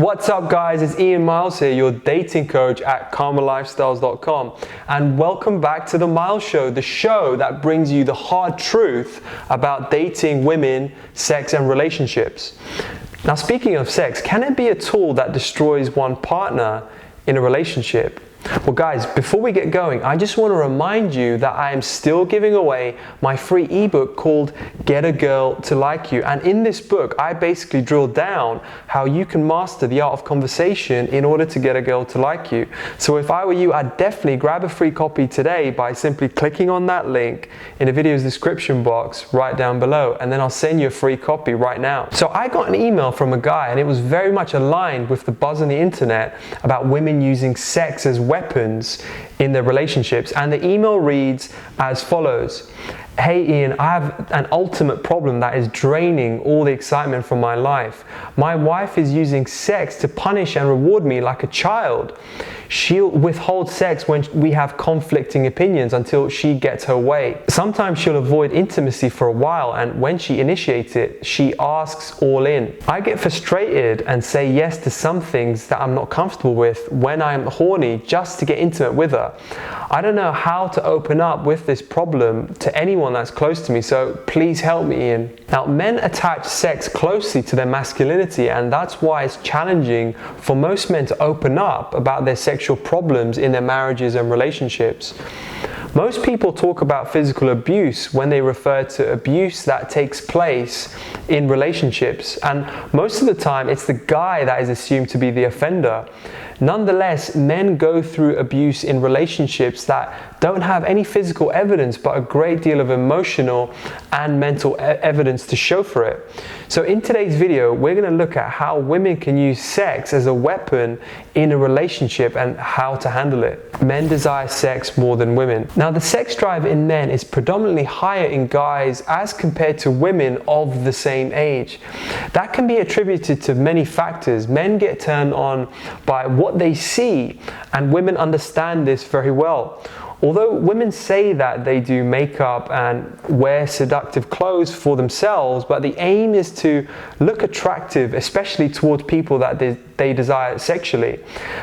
What's up guys, it's Iain Myles here, your dating coach at karmalifestyles.com, and welcome back to the Myles Show, the show that brings you the hard truth about dating, women, sex and relationships. Now speaking of sex, can it be a tool that destroys one partner in a relationship? Well guys, before we get going, I just want to remind you that I am still giving away my free ebook called Get a Girl to Like You. And in this book, I basically drill down how you can master the art of conversation in order to get a girl to like you. So if I were you, I'd definitely grab a free copy today by simply clicking on that link in the video's description box right down below, and then I'll send you a free copy right now. So I got an email from a guy and it was very much aligned with the buzz on the internet about women using sex as weapons in their relationships, and the email reads as follows. Hey Iain, I have an ultimate problem that is draining all the excitement from my life. My wife is using sex to punish and reward me like a child. She'll withhold sex when we have conflicting opinions until she gets her way. Sometimes she'll avoid intimacy for a while, and when she initiates it, she asks all in. I get frustrated and say yes to some things that I'm not comfortable with when I'm horny just to get intimate with her. I don't know how to open up with this problem to anyone that's close to me, so please help me, Iain. Now, men attach sex closely to their masculinity, and that's why it's challenging for most men to open up about their sexual problems in their marriages and relationships. Most people talk about physical abuse when they refer to abuse that takes place in relationships, and most of the time it's the guy that is assumed to be the offender. Nonetheless, men go through abuse in relationships that don't have any physical evidence but a great deal of emotional and mental evidence to show for it. So in today's video, we're going to look at how women can use sex as a weapon in a relationship and how to handle it. Men desire sex more than women. Now, the sex drive in men is predominantly higher in guys as compared to women of the same age. That can be attributed to many factors. Men get turned on by what they see, and women understand this very well. Although women say that they do makeup and wear seductive clothes for themselves, but the aim is to look attractive, especially towards people that they desire sexually.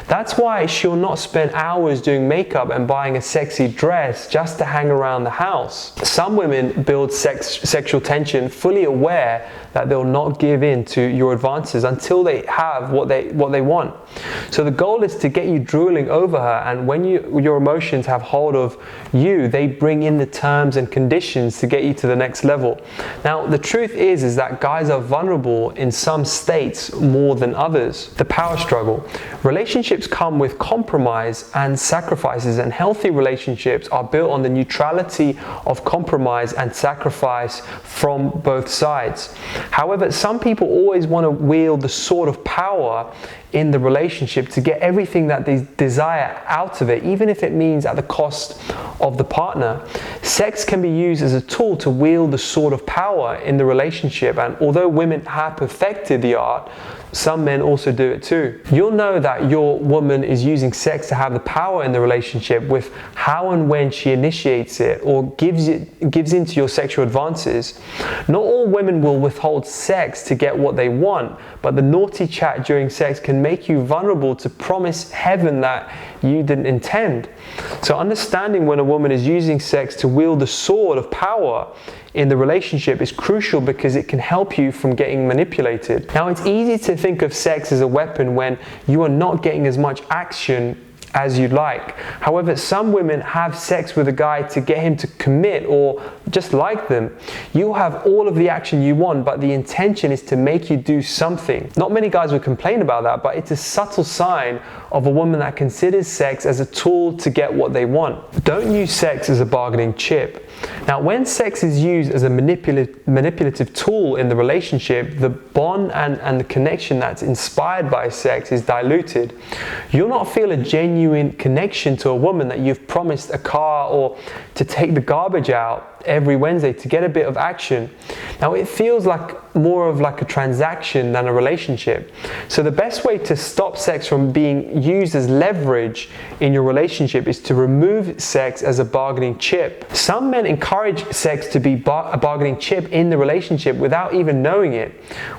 That's why she'll not spend hours doing makeup and buying a sexy dress just to hang around the house. Some women build sexual tension fully aware that they'll not give in to your advances until they have what they want. So the goal is to get you drooling over her, and when your emotions have hold of you, they bring in the terms and conditions to get you to the next level. Now, the truth is that guys are vulnerable in some states more than others. The power struggle. Relationships come with compromise and sacrifices, and healthy relationships are built on the neutrality of compromise and sacrifice from both sides. However, some people always want to wield the sword of power in the relationship to get everything that they desire out of it, even if it means at the cost of the partner. Sex can be used as a tool to wield the sword of power in the relationship, and although women have perfected the art, some men also do it too. You'll know that your woman is using sex to have the power in the relationship with how and when she initiates it or gives into your sexual advances. Not all women will withhold sex to get what they want, but the naughty chat during sex can make you vulnerable to promise heaven that you didn't intend. So understanding when a woman is using sex to wield the sword of power in the relationship is crucial because it can help you from getting manipulated. Now, it's easy to think of sex as a weapon when you are not getting as much action as you'd like. However, some women have sex with a guy to get him to commit or just like them. You'll have all of the action you want, but the intention is to make you do something. Not many guys would complain about that, but it's a subtle sign of a woman that considers sex as a tool to get what they want. Don't use sex as a bargaining chip. Now, when sex is used as a manipulative tool in the relationship, the bond and the connection that's inspired by sex is diluted. You'll not feel a genuine connection to a woman that you've promised a car or to take the garbage out every Wednesday to get a bit of action. Now it feels like more of like a transaction than a relationship. So the best way to stop sex from being used as leverage in your relationship is to remove sex as a bargaining chip. Some men encourage sex to be a bargaining chip in the relationship without even knowing it.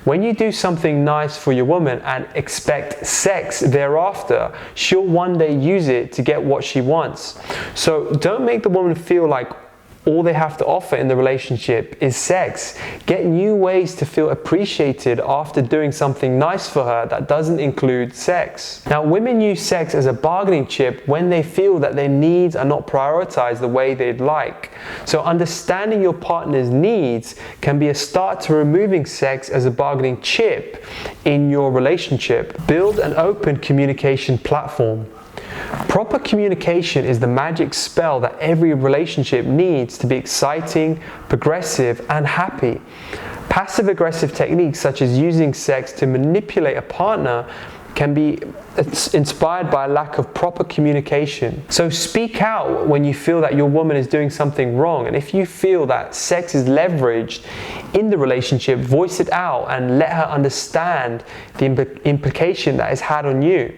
When you do something nice for your woman and expect sex thereafter, she'll one day use it to get what she wants. So don't make the woman feel like all they have to offer in the relationship is sex. Get new ways to feel appreciated after doing something nice for her that doesn't include sex. Now, women use sex as a bargaining chip when they feel that their needs are not prioritized the way they'd like. So understanding your partner's needs can be a start to removing sex as a bargaining chip in your relationship. Build an open communication platform. Proper communication is the magic spell that every relationship needs to be exciting, progressive, and happy. Passive-aggressive techniques such as using sex to manipulate a partner can be inspired by a lack of proper communication. So speak out when you feel that your woman is doing something wrong, and if you feel that sex is leveraged in the relationship, voice it out and let her understand the implication that is had on you.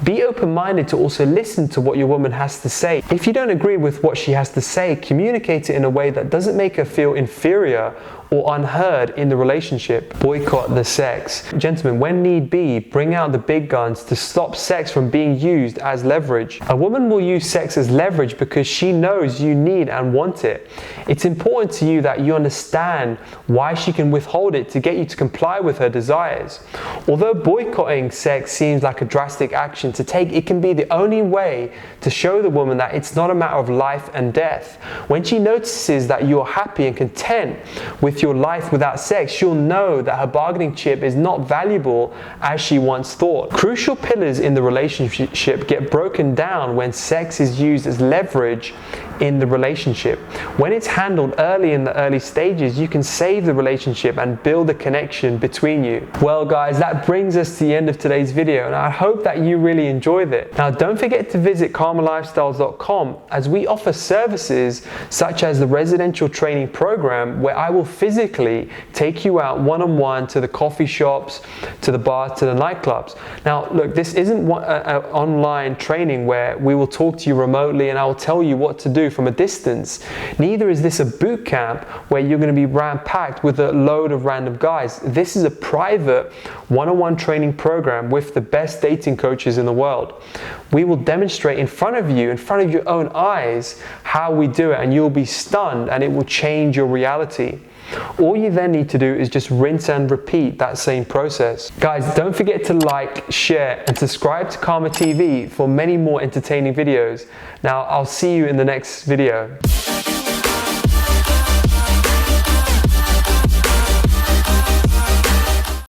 Be open-minded to also listen to what your woman has to say. If you don't agree with what she has to say, communicate it in a way that doesn't make her feel inferior or unheard in the relationship. Boycott the sex. Gentlemen, when need be, bring out the big guns to stop sex from being used as leverage. A woman will use sex as leverage because she knows you need and want it. It's important to you that you understand why she can withhold it to get you to comply with her desires. Although boycotting sex seems like a drastic action to take, it can be the only way to show the woman that it's not a matter of life and death. When she notices that you're happy and content with your life without sex, she'll know that her bargaining chip is not valuable as she once thought. Crucial pillars in the relationship get broken down when sex is used as leverage in the relationship. When it's handled early in the early stages, you can save the relationship and build a connection between you. Well guys, that brings us to the end of today's video, and I hope that you really enjoyed it. Now don't forget to visit karmalifestyles.com, as we offer services such as the residential training program, where I will physically take you out one-on-one to the coffee shops, to the bars, to the nightclubs. Now look, this isn't an online training where we will talk to you remotely and I will tell you what to do from a distance. Neither is this a boot camp where you're going to be ram-packed with a load of random guys. This is a private one-on-one training program with the best dating coaches in the world. We will demonstrate in front of you, in front of your own eyes, how we do it, and you'll be stunned and it will change your reality. All you then need to do is just rinse and repeat that same process. Guys, don't forget to like, share, and subscribe to Karma TV for many more entertaining videos. Now, I'll see you in the next video.